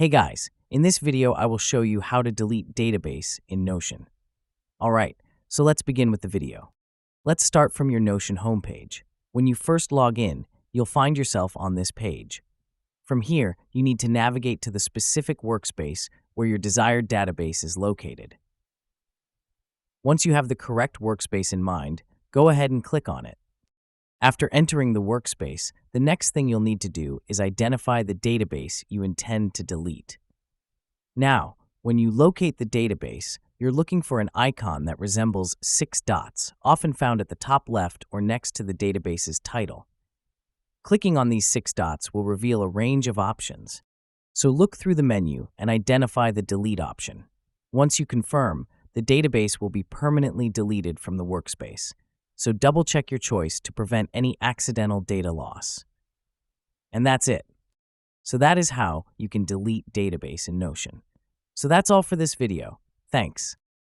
Hey guys, in this video I will show you how to delete database in Notion. Alright, so let's begin with the video. Let's start from your Notion homepage. When you first log in, you'll find yourself on this page. From here, you need to navigate to the specific workspace where your desired database is located. Once you have the correct workspace in mind, go ahead and click on it. After entering the workspace, the next thing you'll need to do is identify the database you intend to delete. Now, when you locate the database, you're looking for an icon that resembles 6 dots, often found at the top left or next to the database's title. Clicking on these 6 dots will reveal a range of options. So look through the menu and identify the delete option. Once you confirm, the database will be permanently deleted from the workspace. So double-check your choice to prevent any accidental data loss. And that's it. So that is how you can delete database in Notion. So that's all for this video. Thanks.